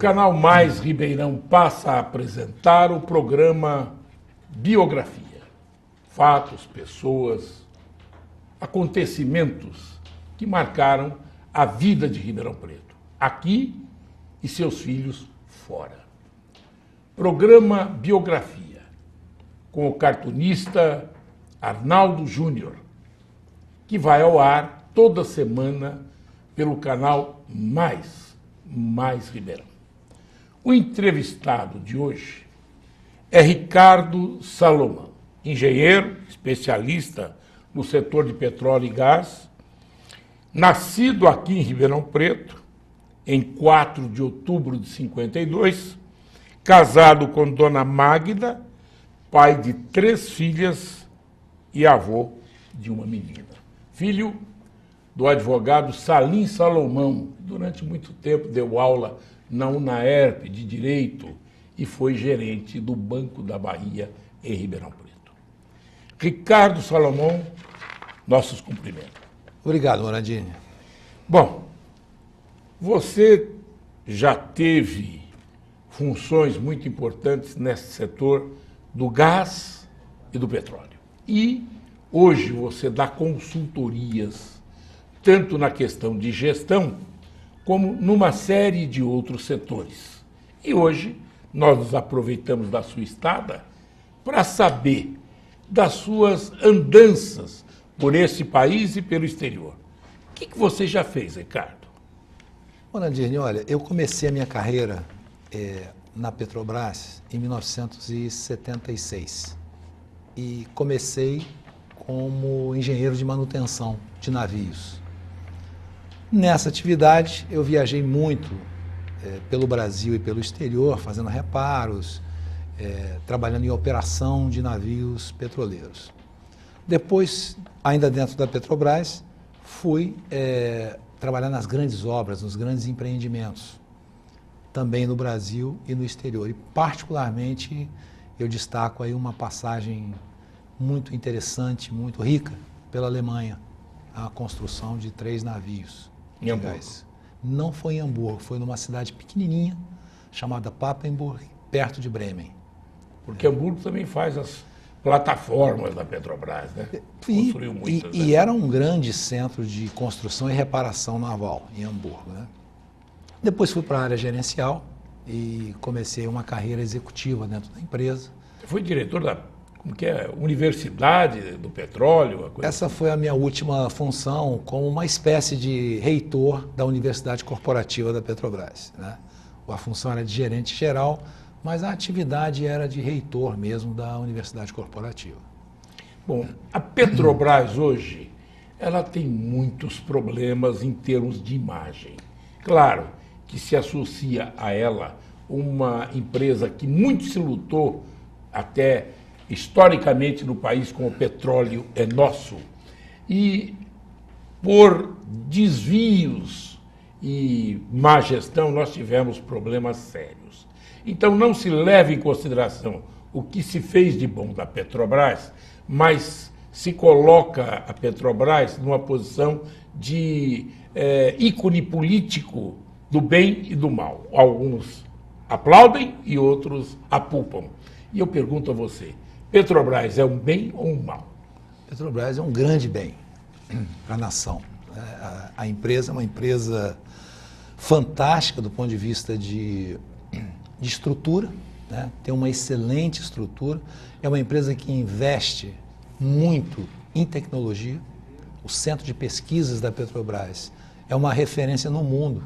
canal Mais Ribeirão passa a apresentar o programa Biografia. Fatos, pessoas, acontecimentos que marcaram a vida de Ribeirão Preto, aqui e seus filhos fora. Programa Biografia, com o cartunista Arnaldo Júnior, que vai ao ar toda semana pelo canal Mais Ribeirão. O entrevistado de hoje é Ricardo Salomão, engenheiro, especialista no setor de petróleo e gás, nascido aqui em Ribeirão Preto, em 4 de outubro de 52, casado com Dona Magda, pai de 3 filhas e avô de uma menina. Filho do advogado Salim Salomão, que durante muito tempo deu aula na UNAERP de Direito e foi gerente do Banco da Bahia em Ribeirão Preto. Ricardo Salomão, nossos cumprimentos. Obrigado, Morandini. Bom, você já teve funções muito importantes nesse setor do gás e do petróleo. E hoje você dá consultorias, tanto na questão de gestão, como numa série de outros setores. E hoje nós nos aproveitamos da sua estada para saber das suas andanças por esse país e pelo exterior. O que você já fez, Ricardo? Morandini, olha, eu comecei a minha carreira na Petrobras em 1976 e comecei como engenheiro de manutenção de navios. Nessa atividade eu viajei muito pelo Brasil e pelo exterior, fazendo reparos, trabalhando em operação de navios petroleiros. Depois, ainda dentro da Petrobras, fui trabalhar nas grandes obras, nos grandes empreendimentos, também no Brasil e no exterior. E, particularmente, eu destaco aí uma passagem muito interessante, muito rica, pela Alemanha, a construção de 3 navios. Em Hamburgo? Não foi em Hamburgo, foi numa cidade pequenininha, chamada Papenburg, perto de Bremen. Porque Hamburgo também faz as plataformas da Petrobras, né? Construiu muitas. E era um grande centro de construção e reparação naval em Hamburgo, né? Depois fui para a área gerencial e comecei uma carreira executiva dentro da empresa. Você foi diretor da Universidade do Petróleo? Essa foi a minha última função como uma espécie de reitor da Universidade Corporativa da Petrobras, né? A função era de gerente geral, mas a atividade era de reitor mesmo da Universidade Corporativa. Bom, a Petrobras hoje, ela tem muitos problemas em termos de imagem. Claro que se associa a ela uma empresa que muito se lutou até historicamente no país com o petróleo é nosso. E por desvios e má gestão nós tivemos problemas sérios. Então não se leva em consideração o que se fez de bom da Petrobras, mas se coloca a Petrobras numa posição de ícone político do bem e do mal. Alguns aplaudem e outros apupam. E eu pergunto a você, Petrobras é um bem ou um mal? Petrobras é um grande bem para a nação. A empresa é uma empresa fantástica do ponto de vista de estrutura, né? Tem uma excelente estrutura, é uma empresa que investe muito em tecnologia. O centro de pesquisas da Petrobras é uma referência no mundo.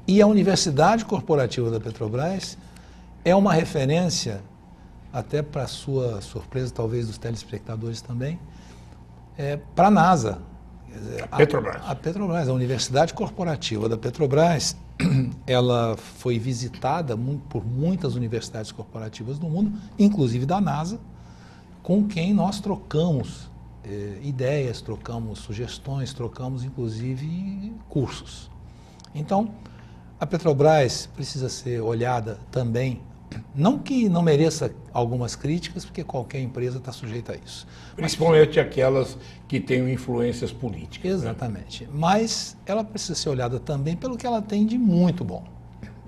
E a Universidade Corporativa da Petrobras é uma referência, até para sua surpresa, talvez dos telespectadores também, para a NASA. Petrobras. A Petrobras, a Universidade Corporativa da Petrobras, ela foi visitada por muitas universidades corporativas do mundo, inclusive da NASA, com quem nós trocamos ideias, trocamos sugestões, trocamos inclusive cursos. Então, a Petrobras precisa ser olhada também, não que não mereça algumas críticas, porque qualquer empresa está sujeita a isso. Principalmente aquelas que têm influências políticas. Exatamente. Né? Mas ela precisa ser olhada também pelo que ela tem de muito bom.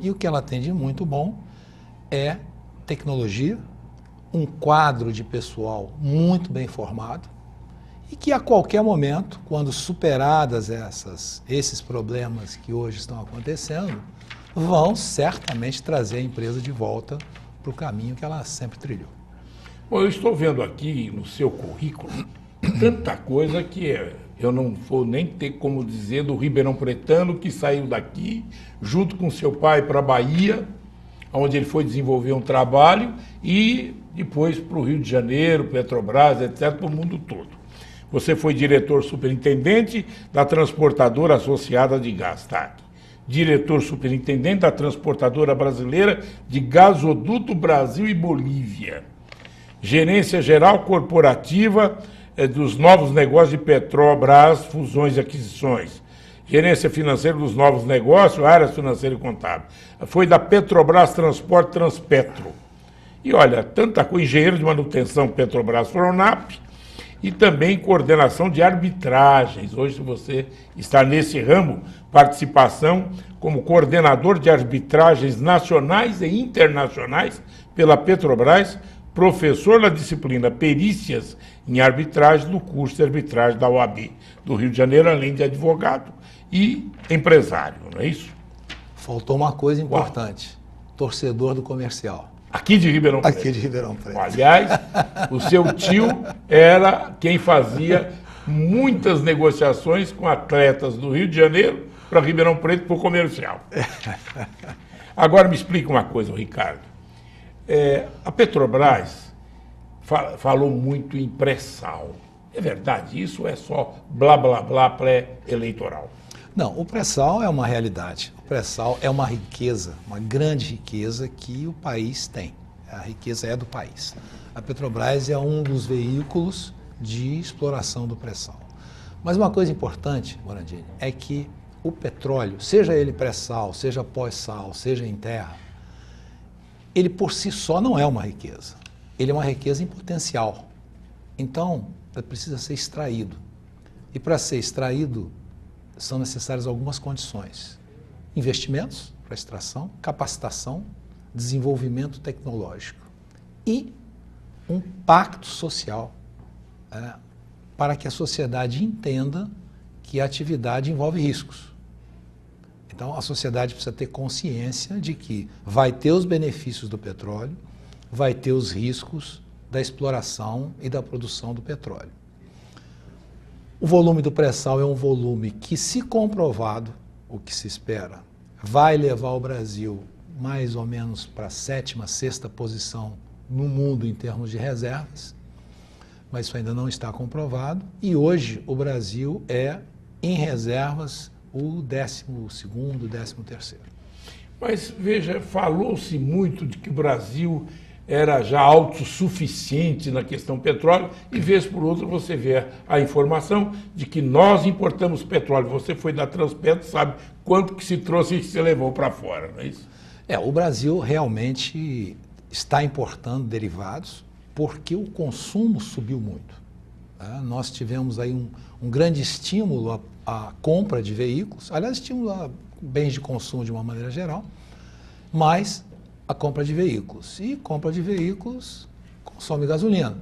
E o que ela tem de muito bom é tecnologia, um quadro de pessoal muito bem formado e que a qualquer momento, quando superadas esses problemas que hoje estão acontecendo, vão certamente trazer a empresa de volta para o caminho que ela sempre trilhou. Bom, eu estou vendo aqui no seu currículo tanta coisa que eu não vou nem ter como dizer do Ribeirão Pretano, que saiu daqui junto com seu pai para a Bahia, onde ele foi desenvolver um trabalho, e depois para o Rio de Janeiro, Petrobras, etc., para o mundo todo. Você foi diretor superintendente da Transportadora Associada de Gás, TAG. Diretor superintendente da Transportadora Brasileira de Gasoduto Brasil e Bolívia. Gerência Geral Corporativa dos Novos Negócios de Petrobras, Fusões e Aquisições. Gerência Financeira dos Novos Negócios, Áreas Financeira e Contábil. Foi da Petrobras Transporte Transpetro. E olha, tanta coisa, engenheiro de manutenção Petrobras Fronap e também coordenação de arbitragens. Hoje você está nesse ramo, participação como coordenador de arbitragens nacionais e internacionais pela Petrobras, professor da disciplina Perícias em Arbitragem no curso de arbitragem da UAB do Rio de Janeiro, além de advogado e empresário, não é isso? Faltou uma coisa importante, torcedor do comercial. Aqui de Ribeirão Preto. Aqui de Ribeirão Preto. Aliás, o seu tio era quem fazia muitas negociações com atletas do Rio de Janeiro para Ribeirão Preto para o comercial. Agora me explica uma coisa, Ricardo. A Petrobras falou muito em pré-sal. É verdade isso ou é só blá, blá, blá pré-eleitoral? Não, o pré-sal é uma realidade. O pré-sal é uma riqueza, uma grande riqueza que o país tem. A riqueza é do país. A Petrobras é um dos veículos de exploração do pré-sal. Mas uma coisa importante, Morandini, é que o petróleo, seja ele pré-sal, seja pós-sal, seja em terra, ele por si só não é uma riqueza. Ele é uma riqueza em potencial. Então, ele precisa ser extraído. E para ser extraído, são necessárias algumas condições. Investimentos para extração, capacitação, desenvolvimento tecnológico e um pacto social para que a sociedade entenda que a atividade envolve riscos. Então, a sociedade precisa ter consciência de que vai ter os benefícios do petróleo, vai ter os riscos da exploração e da produção do petróleo. O volume do pré-sal é um volume que, se comprovado, o que se espera, vai levar o Brasil mais ou menos para a 7ª, 6ª posição no mundo em termos de reservas, mas isso ainda não está comprovado. E hoje o Brasil é, em reservas, o 12º, 13º. Mas veja, falou-se muito de que o Brasil era já autossuficiente na questão petróleo, e vez por outra você vê a informação de que nós importamos petróleo. Você foi da Transpetro, sabe quanto que se trouxe e que se levou para fora, não é isso? O Brasil realmente está importando derivados porque o consumo subiu muito. Nós tivemos aí um grande estímulo à compra de veículos, aliás, estímulo a bens de consumo de uma maneira geral, mas a compra de veículos. E compra de veículos consome gasolina.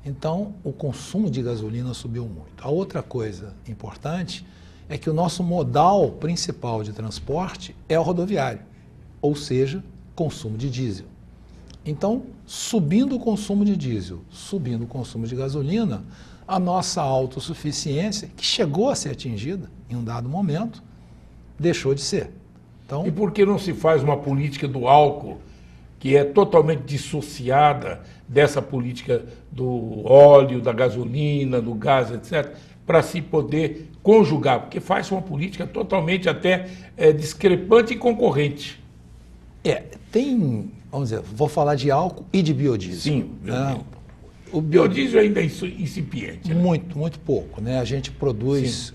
Então, o consumo de gasolina subiu muito. A outra coisa importante é que o nosso modal principal de transporte é o rodoviário, ou seja, consumo de diesel. Então, subindo o consumo de diesel, subindo o consumo de gasolina, a nossa autossuficiência, que chegou a ser atingida em um dado momento, deixou de ser. Então, e por que não se faz uma política do álcool que é totalmente dissociada dessa política do óleo, da gasolina, do gás, etc., para se poder conjugar? Porque faz uma política totalmente até discrepante e concorrente. Vamos dizer, vou falar de álcool e de biodiesel. Sim, o biodiesel ainda é incipiente. Né? Muito pouco, né? A gente produz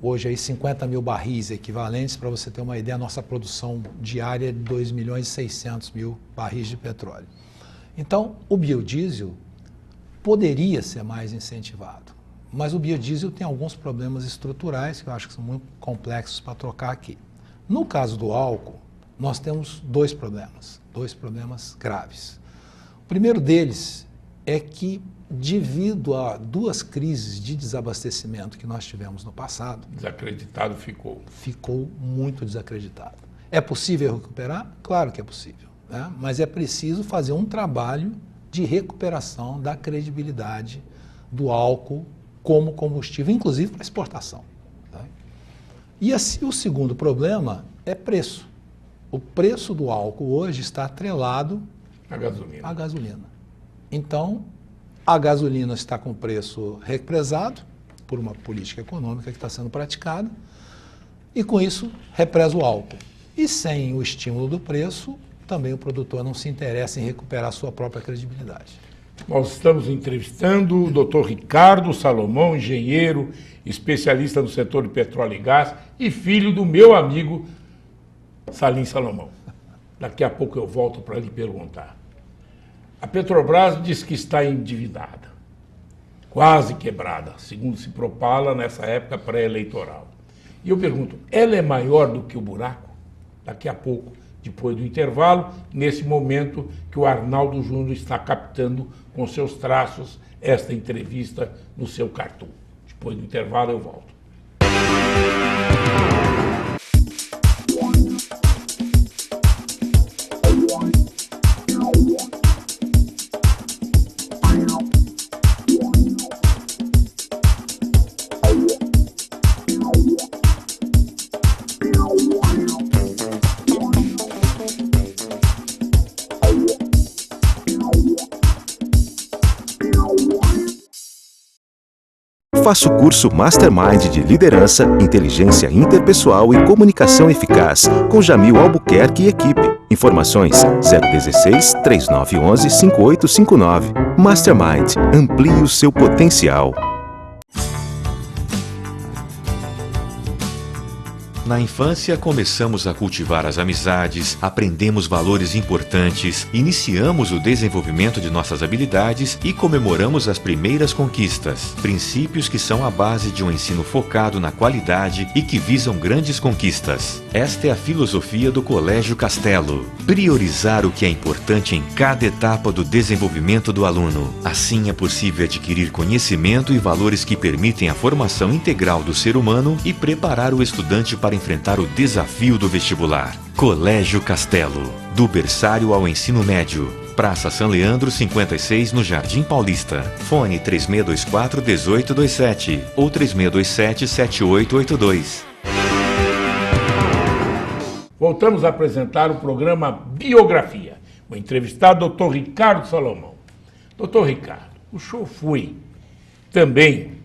hoje aí 50 mil barris equivalentes. Para você ter uma ideia, a nossa produção diária é de 2.600.000 barris de petróleo. Então, o biodiesel poderia ser mais incentivado, mas o biodiesel tem alguns problemas estruturais que eu acho que são muito complexos para trocar aqui. No caso do álcool, nós temos dois problemas graves. O primeiro deles é que, devido a duas crises de desabastecimento que nós tivemos no passado, Desacreditado ficou. ficou muito desacreditado. É possível recuperar? Claro que é possível, né? Mas é preciso fazer um trabalho de recuperação da credibilidade do álcool como combustível, inclusive para exportação. Tá? E assim, o segundo problema é preço. O preço do álcool hoje está atrelado A gasolina. Então, a gasolina está com preço represado por uma política econômica que está sendo praticada e, com isso, represa o álcool. E sem o estímulo do preço, também o produtor não se interessa em recuperar a sua própria credibilidade. Nós estamos entrevistando o Dr. Ricardo Salomão, engenheiro, especialista no setor de petróleo e gás e filho do meu amigo Salim Salomão. Daqui a pouco eu volto para lhe perguntar. A Petrobras diz que está endividada, quase quebrada, segundo se propala nessa época pré-eleitoral. E eu pergunto, ela é maior do que o buraco? Daqui a pouco, depois do intervalo, nesse momento que o Arnaldo Júnior está captando com seus traços esta entrevista no seu cartoon. Depois do intervalo eu volto. Faça o curso Mastermind de Liderança, Inteligência Interpessoal e Comunicação Eficaz com Jamil Albuquerque e equipe. Informações 016-3911-5859. Mastermind. Amplie o seu potencial. Na infância, começamos a cultivar as amizades, aprendemos valores importantes, iniciamos o desenvolvimento de nossas habilidades e comemoramos as primeiras conquistas. Princípios que são a base de um ensino focado na qualidade e que visam grandes conquistas. Esta é a filosofia do Colégio Castelo. Priorizar o que é importante em cada etapa do desenvolvimento do aluno. Assim é possível adquirir conhecimento e valores que permitem a formação integral do ser humano e preparar o estudante para enfrentar o desafio do vestibular. Colégio Castelo, do berçário ao ensino médio. Praça São Leandro 56, no Jardim Paulista. Fone 3624-1827 ou 3627-7882. Voltamos a apresentar o programa Biografia. O entrevistado Dr. Ricardo Salomão. Dr. Ricardo, o senhor foi também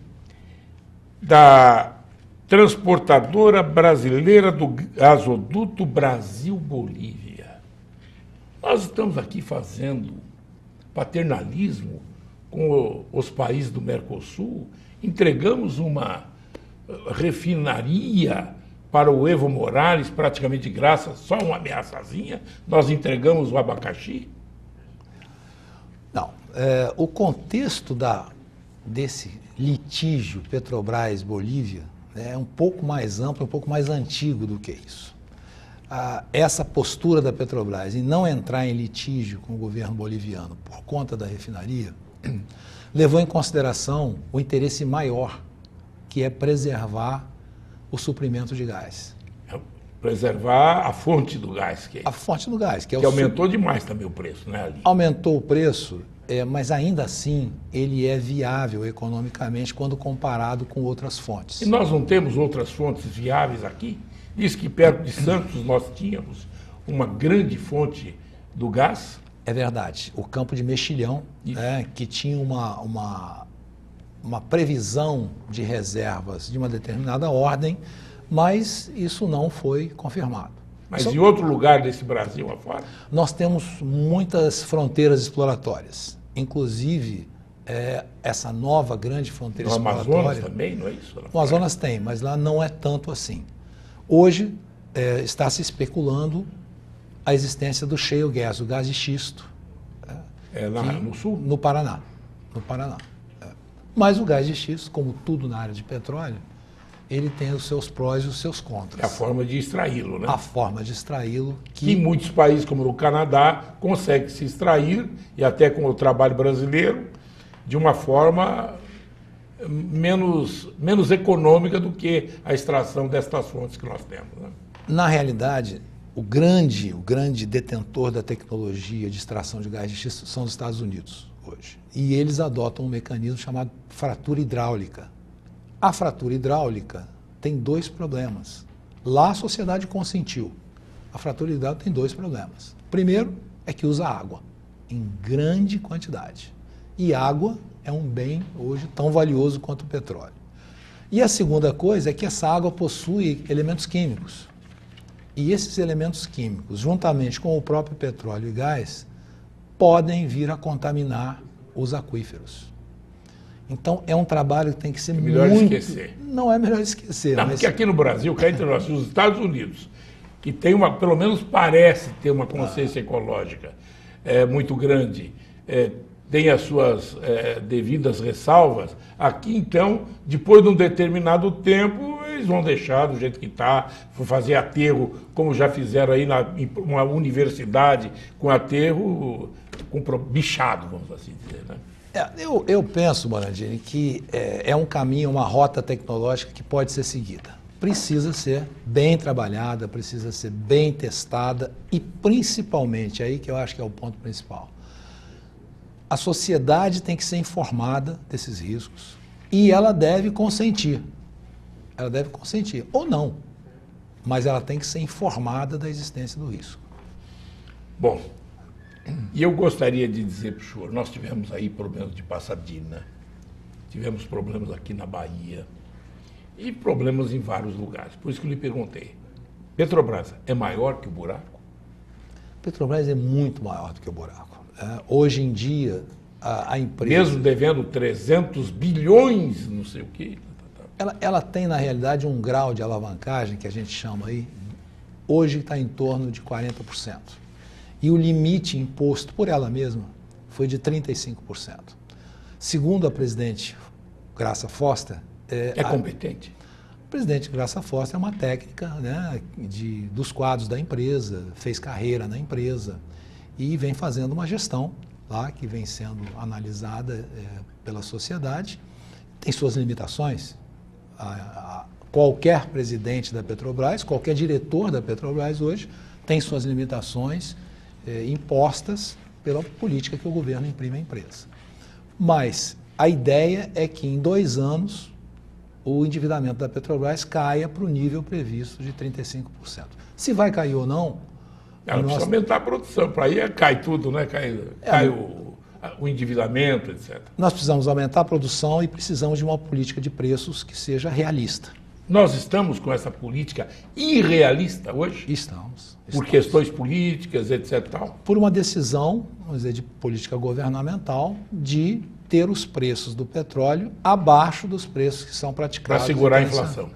da Transportadora Brasileira do Gasoduto Brasil-Bolívia. Nós estamos aqui fazendo paternalismo com os países do Mercosul, entregamos uma refinaria para o Evo Morales, praticamente de graça, só uma ameaçazinha, nós entregamos o abacaxi? Não, o contexto desse litígio Petrobras-Bolívia é um pouco mais amplo, um pouco mais antigo do que isso. Essa postura da Petrobras em não entrar em litígio com o governo boliviano por conta da refinaria levou em consideração o interesse maior, que é preservar o suprimento de gás. Preservar a fonte do gás. A fonte do gás. Que aumentou demais também o preço, né, ali? Aumentou o preço, mas ainda assim ele é viável economicamente quando comparado com outras fontes. E nós não temos outras fontes viáveis aqui? Diz que perto de Santos nós tínhamos uma grande fonte do gás? É verdade. O campo de Mexilhão, que tinha uma previsão de reservas de uma determinada ordem, mas isso não foi confirmado. Mas em outro lugar desse Brasil afora? Nós temos muitas fronteiras exploratórias, inclusive essa nova grande fronteira exploratória. No Amazonas também, não é isso? O Amazonas tem, mas lá não é tanto assim. Hoje está se especulando a existência do shale gas, o gás de xisto. Lá no sul? No Paraná. Mas o gás de xisto, como tudo na área de petróleo, ele tem os seus prós e os seus É a contras. forma de extraí-lo, né? A forma de extraí-lo Que em muitos países, como no Canadá, consegue se extrair, e até com o trabalho brasileiro, de uma forma menos econômica do que a extração destas fontes que nós temos, né? Na realidade, o grande detentor da tecnologia de extração de gás de xisto são os Estados Unidos hoje. E eles adotam um mecanismo chamado fratura hidráulica. A fratura hidráulica tem dois problemas. Lá a sociedade consentiu. A fratura hidráulica tem dois problemas. Primeiro é que usa água, em grande quantidade. E água é um bem hoje tão valioso quanto o petróleo. E a segunda coisa é que essa água possui elementos químicos. E esses elementos químicos, juntamente com o próprio petróleo e gás, podem vir a contaminar os aquíferos. Então, é um trabalho que tem que ser melhor muito... esquecer. Não é melhor esquecer. Não, mas... porque aqui no Brasil, cá entre nós, os Estados Unidos, que tem uma, pelo menos parece ter uma consciência ecológica muito grande, tem as suas devidas ressalvas, aqui então, depois de um determinado tempo, eles vão deixar do jeito que está, vão fazer aterro, como já fizeram aí em uma universidade, com aterro bichado, vamos assim dizer, né? Eu penso, Morandini, que é um caminho, uma rota tecnológica que pode ser seguida. Precisa ser bem trabalhada, precisa ser bem testada e, principalmente, aí que eu acho que é o ponto principal, a sociedade tem que ser informada desses riscos e ela deve consentir. Ela deve consentir, ou não, mas ela tem que ser informada da existência do risco. Bom, e eu gostaria de dizer para o senhor, nós tivemos aí problemas de Pasadena, tivemos problemas aqui na Bahia e problemas em vários lugares. Por isso que eu lhe perguntei, Petrobras é maior que o buraco? Petrobras é muito maior do que o buraco. Hoje em dia, a empresa... Mesmo devendo 300 bilhões, não sei o quê... Ela tem, na realidade, um grau de alavancagem, que a gente chama aí, hoje está em torno de 40%. E o limite imposto por ela mesma foi de 35%. Segundo a presidente Graça Foster... É competente? A presidente Graça Foster é uma técnica, né, dos quadros da empresa, fez carreira na empresa e vem fazendo uma gestão lá que vem sendo analisada pela sociedade. Tem suas limitações. Qualquer presidente da Petrobras, qualquer diretor da Petrobras hoje tem suas limitações impostas pela política que o governo imprime à empresa. Mas a ideia é que em 2 anos o endividamento da Petrobras caia para o nível previsto de 35%. Se vai cair ou não... Ela precisa aumentar a produção, para aí cai tudo, né? Cai o endividamento, etc. Nós precisamos aumentar a produção e precisamos de uma política de preços que seja realista. Nós estamos com essa política irrealista hoje? Estamos. Por questões políticas, etc. Tal? Por uma decisão, vamos dizer, de política governamental de ter os preços do petróleo abaixo dos preços que são praticados. Para segurar a inflação.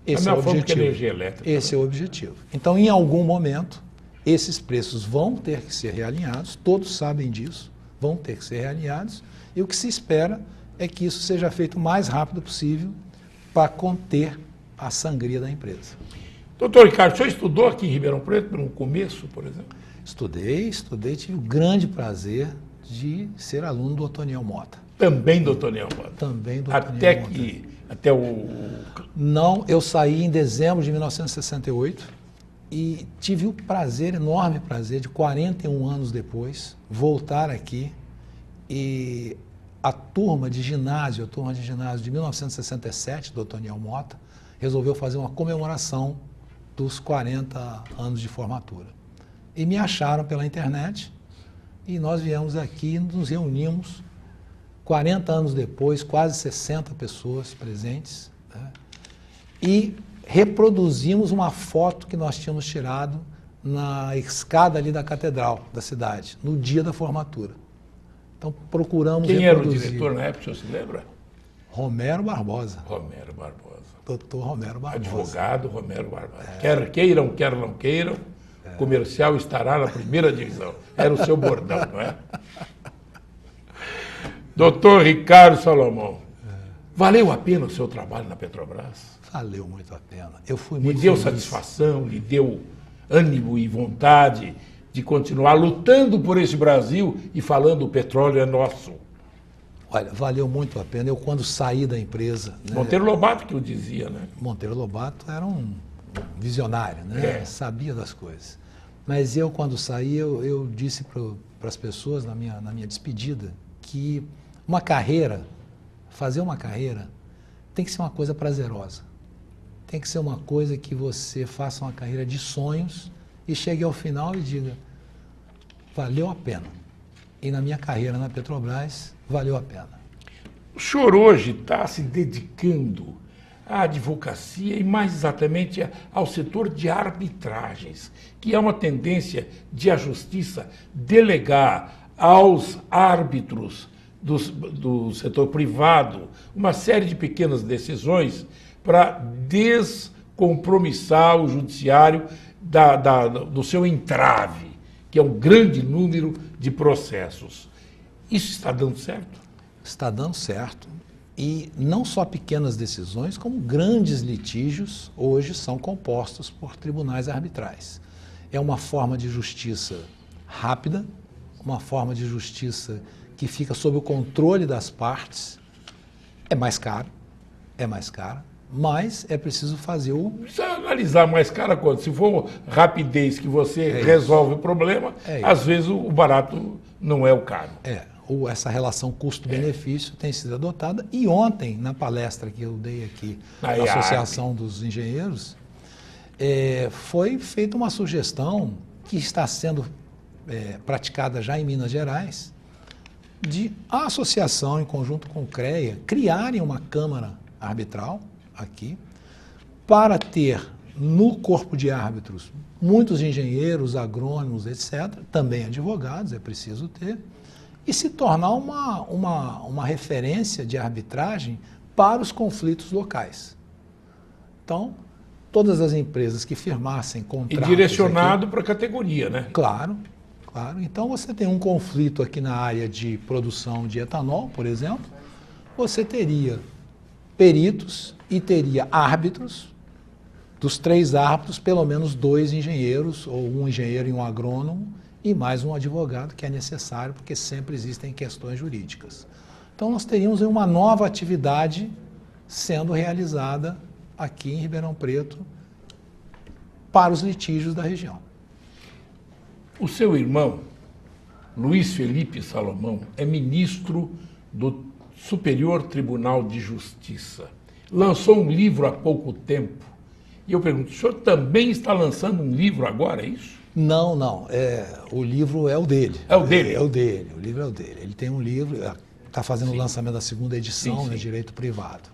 Esse é o objetivo. Energia elétrica. Esse é o objetivo. Então, em algum momento, esses preços vão ter que ser realinhados, todos sabem disso, vão ter que ser realinhados, e o que se espera é que isso seja feito o mais rápido possível para conter a sangria da empresa. Doutor Ricardo, o senhor estudou aqui em Ribeirão Preto, no começo, por exemplo? Estudei, tive o grande prazer de ser aluno do Otoniel Mota. Também do Otoniel Mota? Também do Otoniel Mota. Até o... Não, eu saí em dezembro de 1968 e tive o prazer, enorme prazer, de 41 anos depois, voltar aqui e a turma de ginásio de 1967, do Otoniel Mota, resolveu fazer uma comemoração dos 40 anos de formatura. E me acharam pela internet e nós viemos aqui e nos reunimos 40 anos depois, quase 60 pessoas presentes, né? E reproduzimos uma foto que nós tínhamos tirado na escada ali da catedral da cidade, no dia da formatura. Então procuramos Quem reproduzir. Era o diretor na época, o senhor se lembra? Romero Barbosa. Romero Barbosa. Doutor Romero Barbosa. Advogado Romero Barbosa. Quer queiram, quer não queiram, comercial estará na primeira divisão. Era o seu bordão, não é? Doutor Ricardo Salomão, valeu a pena o seu trabalho na Petrobras? Valeu muito a pena. Eu fui Lhe muito deu feliz. satisfação, lhe deu ânimo e vontade de continuar lutando por esse Brasil e falando o petróleo é nosso. Olha, valeu muito a pena. Eu, quando saí da empresa... né, Monteiro Lobato que o dizia, né? Monteiro Lobato era um visionário, né? É. Sabia das coisas. Mas eu, quando saí, eu disse para as pessoas na minha despedida que fazer uma carreira, tem que ser uma coisa prazerosa. Tem que ser uma coisa que você faça uma carreira de sonhos e chegue ao final e diga, valeu a pena. E na minha carreira na Petrobras, valeu a pena. O senhor hoje está se dedicando à advocacia e mais exatamente ao setor de arbitragens, que é uma tendência de a justiça delegar aos árbitros do setor privado uma série de pequenas decisões para descompromissar o judiciário do seu entrave, que é um grande número de processos. Isso está dando certo? Está dando certo. E não só pequenas decisões, como grandes litígios hoje são compostos por tribunais arbitrais. É uma forma de justiça rápida, uma forma de justiça que fica sob o controle das partes. É mais caro, mas é preciso fazer o... Precisa analisar mais cara quanto. Se for rapidez que você resolve o problema, às vezes o barato não é o caro. Essa relação custo-benefício tem sido adotada. E ontem, na palestra que eu dei aqui na Associação dos Engenheiros, foi feita uma sugestão que está sendo praticada já em Minas Gerais, de a associação, em conjunto com o CREA, criarem uma câmara arbitral aqui, para ter no corpo de árbitros muitos engenheiros, agrônomos, etc., também advogados, é preciso ter, e se tornar uma referência de arbitragem para os conflitos locais. Então, todas as empresas que firmassem contratos... E direcionado para a categoria, né? Claro, claro. Então, você tem um conflito aqui na área de produção de etanol, por exemplo, você teria peritos e teria árbitros, dos 3 árbitros, pelo menos 2 engenheiros, ou um engenheiro e um agrônomo, e mais um advogado, que é necessário, porque sempre existem questões jurídicas. Então, nós teríamos uma nova atividade sendo realizada aqui em Ribeirão Preto para os litígios da região. O seu irmão, Luiz Felipe Salomão, é ministro do Superior Tribunal de Justiça. Lançou um livro há pouco tempo. E eu pergunto, o senhor também está lançando um livro agora, é isso? Não. O livro é o dele. É o dele? É o dele. O livro é o dele. Ele tem um livro, está fazendo o lançamento da 2ª edição, sim. Né, Direito Privado.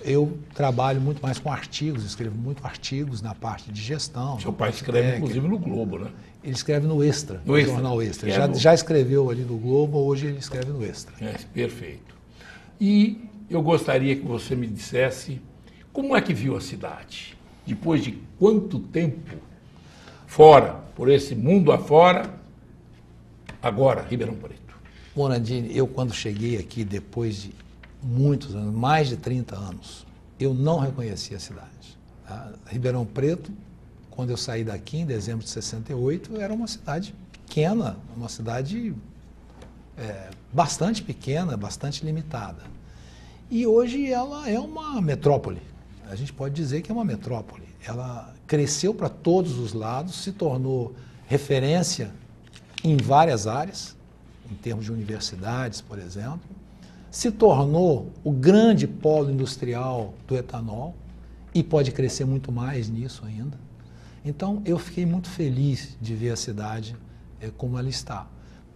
Eu trabalho muito mais com artigos, escrevo muito artigos na parte de gestão. Seu pai escreve, inclusive, no Globo, né? Ele escreve no Extra, no Jornal Extra. Já escreveu ali no Globo, hoje ele escreve no Extra. Perfeito. E eu gostaria que você me dissesse como é que viu a cidade? Depois de quanto tempo fora, por esse mundo afora, agora, Ribeirão Preto. Morandini, eu quando cheguei aqui, depois de muitos anos, mais de 30 anos, eu não reconhecia a cidade. Tá? Ribeirão Preto, quando eu saí daqui, em dezembro de 68, era uma cidade pequena, uma cidade bastante pequena, bastante limitada. E hoje ela é uma metrópole. A gente pode dizer que é uma metrópole. Ela cresceu para todos os lados, se tornou referência em várias áreas, em termos de universidades, por exemplo, se tornou o grande polo industrial do etanol e pode crescer muito mais nisso ainda. Então, eu fiquei muito feliz de ver a cidade como ela está.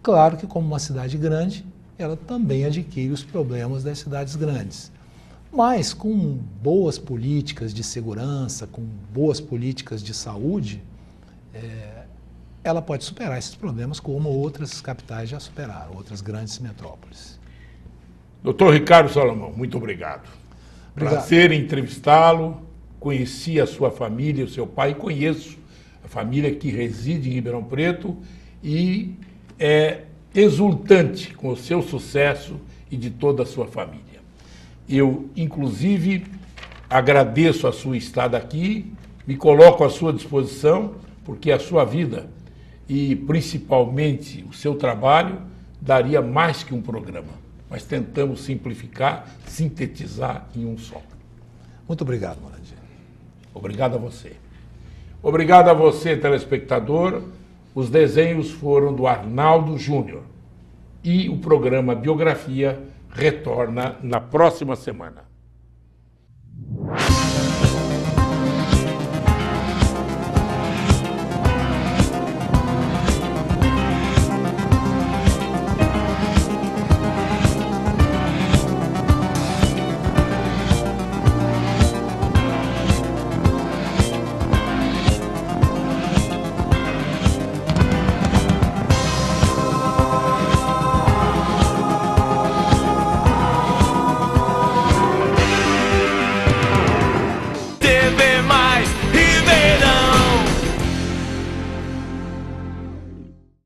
Claro que, como uma cidade grande, ela também adquire os problemas das cidades grandes. Mas, com boas políticas de segurança, com boas políticas de saúde, ela pode superar esses problemas como outras capitais já superaram, outras grandes metrópoles. Doutor Ricardo Salomão, muito obrigado. Prazer em entrevistá-lo. Conheci a sua família, o seu pai, conheço a família que reside em Ribeirão Preto e é exultante com o seu sucesso e de toda a sua família. Eu, inclusive, Agradeço a sua estada aqui, me coloco à sua disposição, porque a sua vida e principalmente o seu trabalho daria mais que um programa. Mas tentamos simplificar, sintetizar em um só. Muito obrigado, Moradia. Obrigado a você. Obrigado a você, telespectador. Os desenhos foram do Arnaldo Júnior. E o programa Biografia retorna na próxima semana.